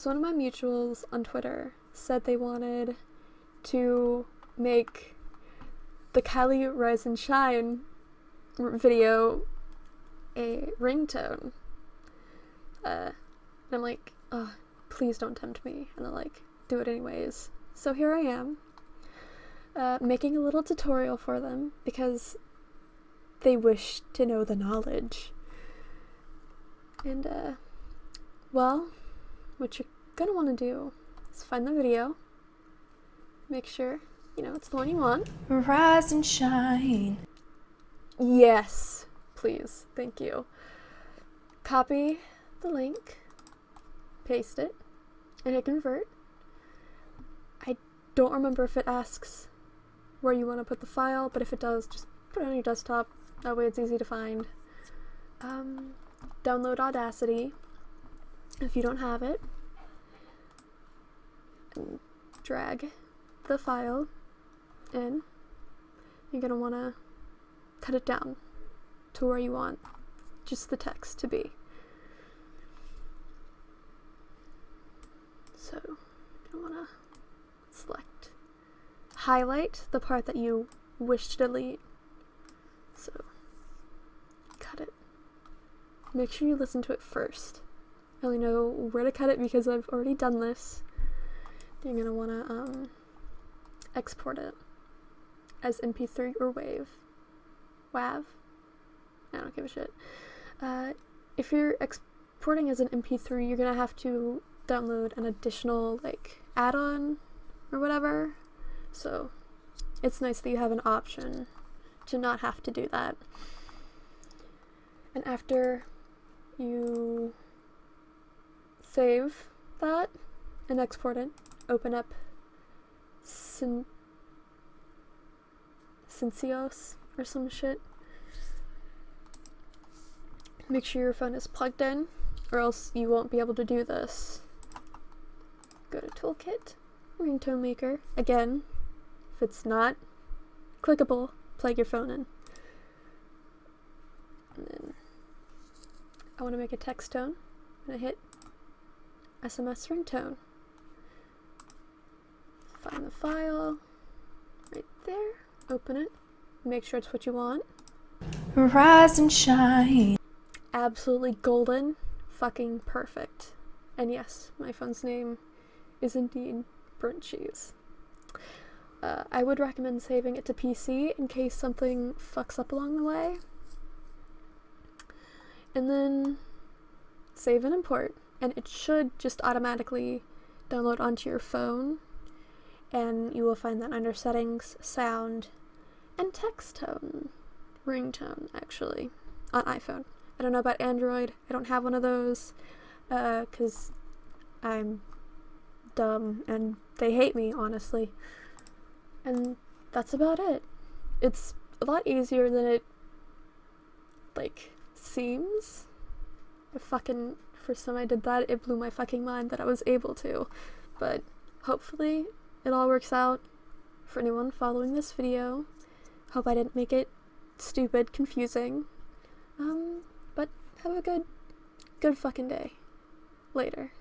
So one of my mutuals on Twitter said they wanted to make the Kylie Rise and Shine video a ringtone. And I'm like, oh, please don't tempt me. And they're like, do it anyways. So here I am, making a little tutorial for them because they wish to know the knowledge. And, well, what you're gonna want to do is find the video, make sure, it's the one you want. Rise and shine. Yes, please, thank you. Copy the link, paste it, and hit convert. I don't remember if it asks where you want to put the file, but if it does, just put it on your desktop. That way it's easy to find. Download Audacity if you don't have it. And drag the file in. You're going to want to cut it down to where you want just the text to be. So you want to select, highlight the part that you wish to delete. So cut it. Make sure you listen to it first. I only know where to cut it because I've already done this. You're going to want to export it as MP3 or WAV. I don't give a shit. If you're exporting as an MP3, you're going to have to download an additional add-on or whatever. So it's nice that you have an option to not have to do that. And after you save that and export it, open up Syncios or some shit. Make sure your phone is plugged in, or else you won't be able to do this. Go to Toolkit, Ringtone Maker. Again, if it's not clickable, plug your phone in. And then I want to make a text tone, and I hit SMS ringtone. Find the file right there, open it, make sure it's what you want. Rise and shine. Absolutely golden, fucking perfect. And yes, my phone's name is indeed burnt cheese. I would recommend saving it to PC in case something fucks up along the way. And then save and import. And it should just automatically download onto your phone. And you will find that under settings, sound, and text tone. Ringtone, actually, on iPhone. I don't know about Android. I don't have one of those because I'm dumb and they hate me, honestly. And that's about it. It's a lot easier than it seems. First time I did that, it blew my fucking mind that I was able to. But hopefully it all works out for anyone following this video. Hope I didn't make it stupid, confusing. But have a good fucking day. Later.